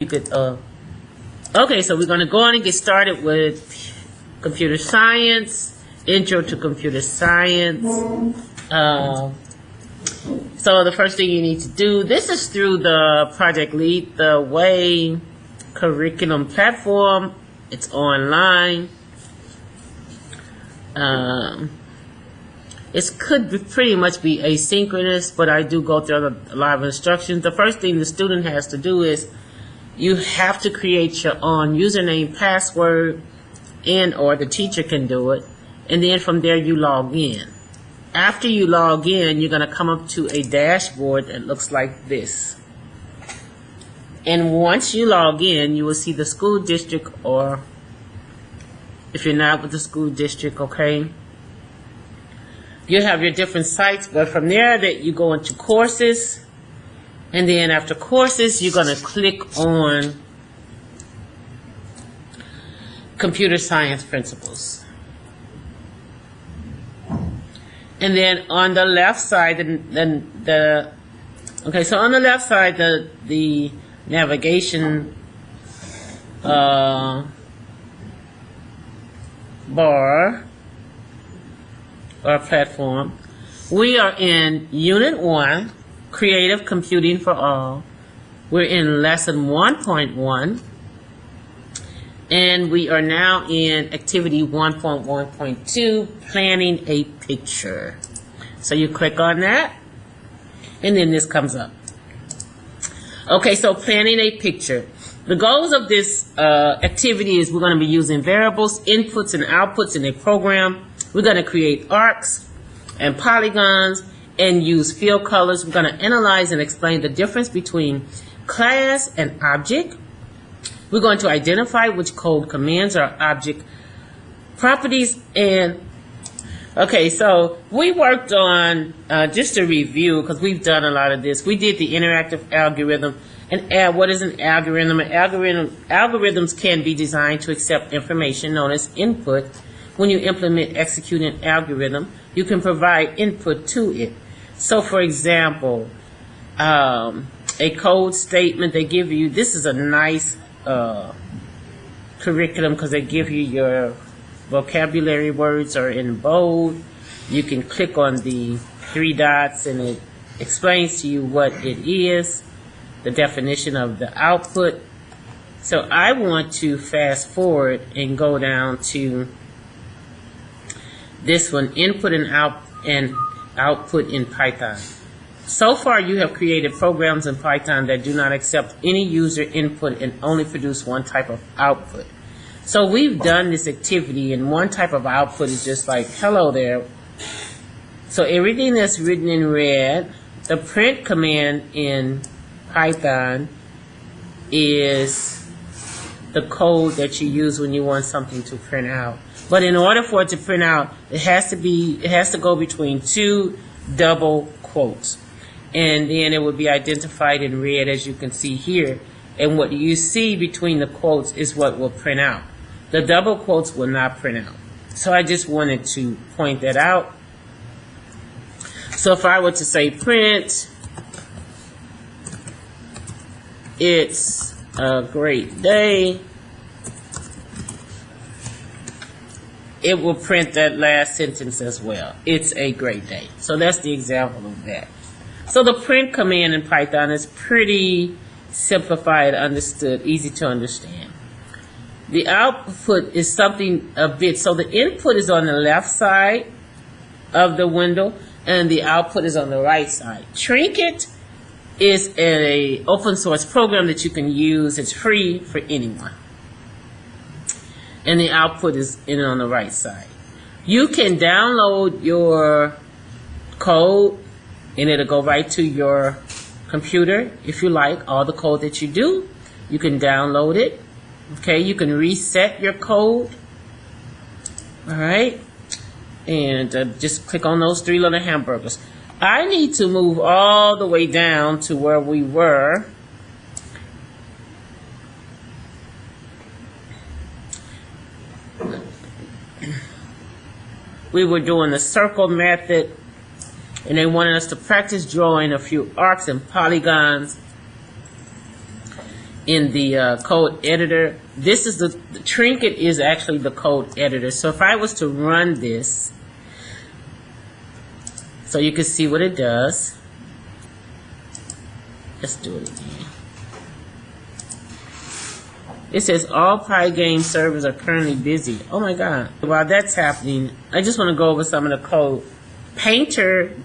you could, okay, so we're going to go on and get started with computer science, intro to computer science. So the first thing you need to do, this is through the Project Lead the Way curriculum platform. It's online. It could pretty much be asynchronous, but I do go through a lot of instructions. The first thing the student has to do is you have to create your own username, password, and or the teacher can do it. And then from there you log in. After you log in, you're going to come up to a dashboard that looks like this. And once you log in, you will see the school district, or if you're not with the school district, okay, you have your different sites. But from there, that you go into courses, and then after courses, you're going to click on computer science principles. And then on the left side, so on the left side, the navigation bar or platform, we are in Unit 1, Creative Computing for All. We're in Lesson 1.1, and we are now in Activity 1.1.2, Planning a Picture. So you click on that, and then this comes up. Okay, so planning a picture. The goals of this activity is we're going to be using variables, inputs, and outputs in a program. We're going to create arcs and polygons and use fill colors. We're going to analyze and explain the difference between class and object. We're going to identify which code commands are object properties. And okay, so we worked on, just to review, because we've done a lot of this, we did the interactive algorithm. And what is an algorithm? Algorithms can be designed to accept information known as input. When you execute an algorithm, you can provide input to it. So for example, a code statement, they give you, this is a nice curriculum because they give you your vocabulary words are in bold. You can click on the 3 dots and it explains to you what it is, the definition of the output. So I want to fast forward and go down to this one, input and output in Python. So far you have created programs in Python that do not accept any user input and only produce one type of output. So we've done this activity, and one type of output is just like, hello there. So everything that's written in red, the print command in Python is the code that you use when you want something to print out. But in order for it to print out, it has to go between 2 double quotes. And then it will be identified in red, as you can see here. And what you see between the quotes is what will print out. The double quotes will not print out. So I just wanted to point that out. So if I were to say print, it's a great day, it will print that last sentence as well. It's a great day. So that's the example of that. So the print command in Python is pretty simplified, understood, easy to understand. The output is something a bit, so the input is on the left side of the window and the output is on the right side. Trinket is an open source program that you can use. It's free for anyone. And the output is on the right side. You can download your code and it'll go right to your computer if you like. All the code that you do, you can download it. Okay, you can reset your code. All right, and just click on those 3 little hamburgers. I need to move all the way down to where we were. We were doing the circle method, and they wanted us to practice drawing a few arcs and polygons. in the code editor. This is the trinket is actually the code editor. So if I was to run this, so you can see what it does. Let's do it again. It says all Pygame servers are currently busy. Oh my God. While that's happening, I just want to go over some of the code. Painter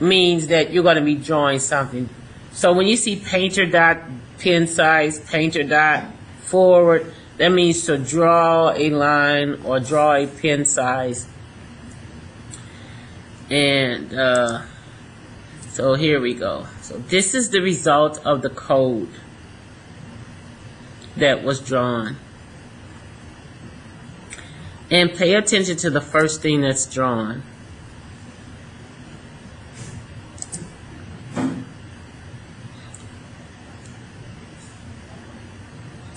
means that you're going to be drawing something. So when you see painter dot pen size, painter dot forward, that means to draw a line or draw a pen size. And so here we go. So this is the result of the code that was drawn. And pay attention to the first thing that's drawn.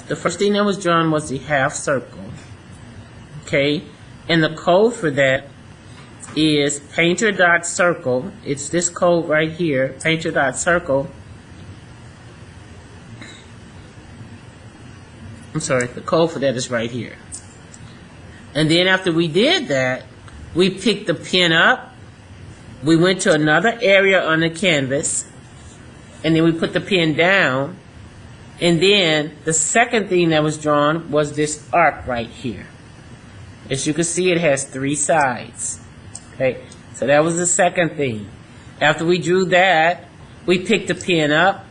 The first thing that was drawn was the half circle. Okay? And the code for that is painter.circle. It's this code right here, painter.circle. I'm sorry, the code for that is right here. And then after we did that, we picked the pen up, we went to another area on the canvas, and then we put the pen down, and then the second thing that was drawn was this arc right here. As you can see, it has 3 sides. Okay, so that was the second thing. After we drew that, we picked the pen up,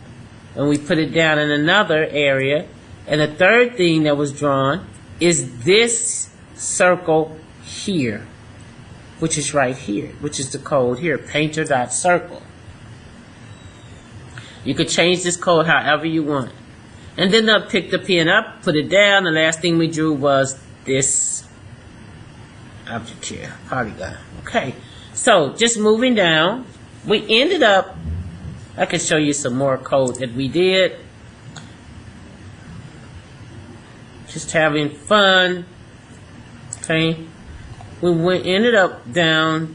and we put it down in another area. And the third thing that was drawn is this circle here, which is right here, which is the code here, painter.circle. You could change this code however you want. And then they'll pick the pen up, put it down. The last thing we drew was this object here, polygon. Okay, so just moving down, we ended up, I can show you some more code that we did. Just having fun. Okay, we ended up down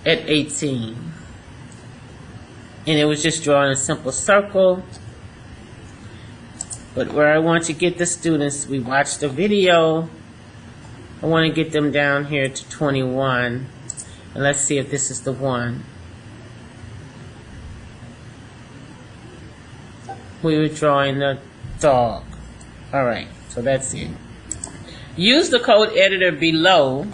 at 18, and it was just drawing a simple circle. But where I want to get the students, we watched the video. I want to get them down here to 21, and let's see if this is the one. We were drawing the dog. All right, so that's it. Use the code editor below.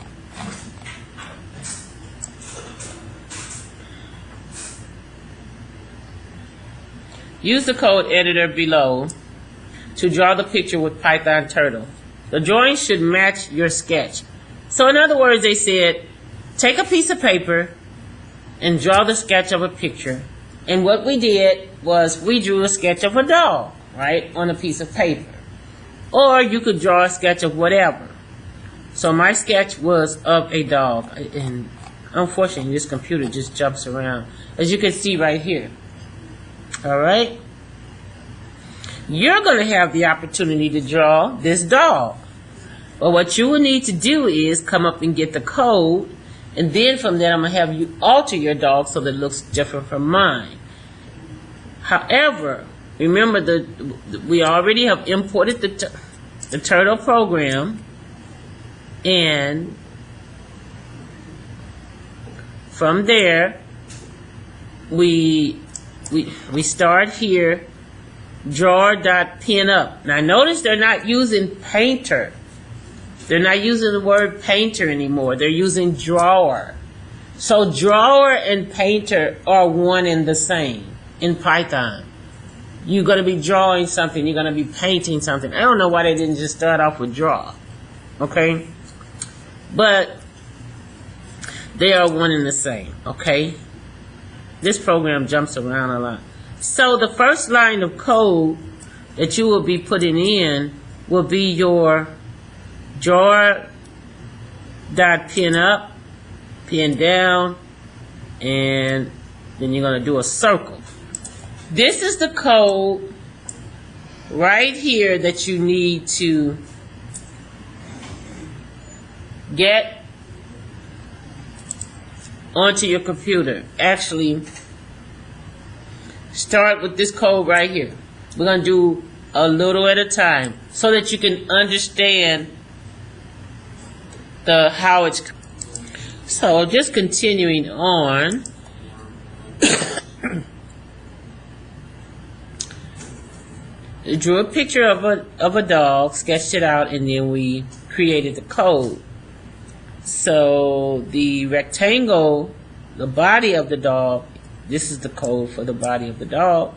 Use the code editor below to draw the picture with Python Turtle. The drawing should match your sketch. So in other words, they said, take a piece of paper and draw the sketch of a picture. And what we did was we drew a sketch of a dog, right, on a piece of paper. Or you could draw a sketch of whatever. So my sketch was of a dog. And unfortunately, this computer just jumps around, as you can see right here. All right? You're going to have the opportunity to draw this dog. But what you will need to do is come up and get the code. And then from there, I'm going to have you alter your dog so that it looks different from mine. However, remember that we already have imported the Turtle program, and from there we start here, drawer.pinup. Now notice they're not using painter. They're not using the word painter anymore. They're using drawer. So drawer and painter are one and the same in Python. You're going to be drawing something. You're going to be painting something. I don't know why they didn't just start off with draw. Okay? But they are one and the same. Okay? This program jumps around a lot. So the first line of code that you will be putting in will be your drawer.pinup, pin down, and then you're going to do a circle. This is the code right here that you need to get onto your computer. Actually, start with this code right here. We're going to do a little at a time so that you can understand how it's. So just continuing on. Drew a picture of a dog, sketched it out, and then we created the code. So the rectangle, the body of the dog, this is the code for the body of the dog.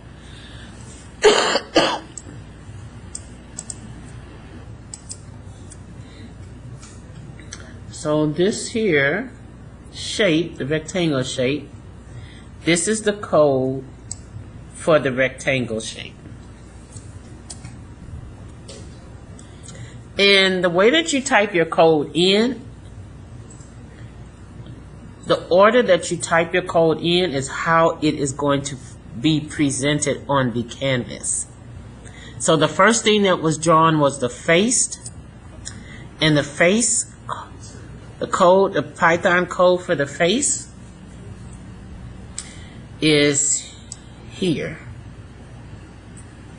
So this here shape, the rectangle shape, this is the code for the rectangle shape. And the way that you type your code in, the order that you type your code in is how it is going to be presented on the canvas. So the first thing that was drawn was the face, and the face, the code, the Python code for the face is here.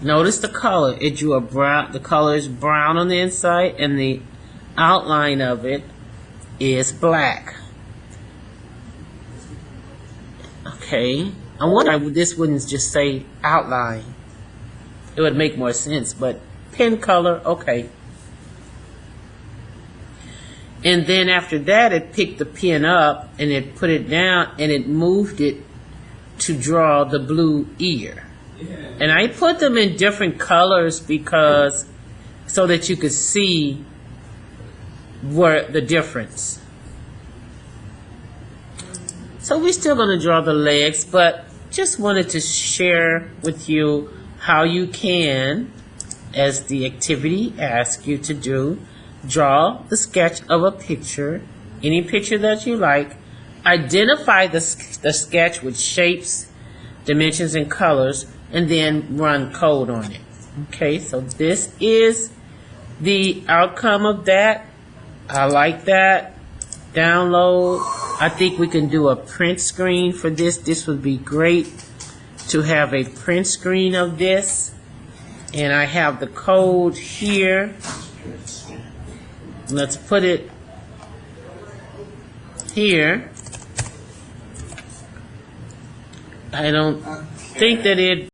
Notice the color. It drew a brown. The color is brown on the inside, and the outline of it is black. Okay. I wonder if this wouldn't just say outline. It would make more sense, but pen color, okay. And then after that, it picked the pen up and it put it down and it moved it to draw the blue ear. And I put them in different colors because so that you could see where the difference. So we're still going to draw the legs, but just wanted to share with you how you can, as the activity asks you to do, draw the sketch of a picture, any picture that you like, identify the sketch with shapes, dimensions, and colors, and then run code on it. Okay, so this is the outcome of that. I like that. Download. I think we can do a print screen for this. This would be great to have a print screen of this. And I have the code here. Let's put it here. I don't think that it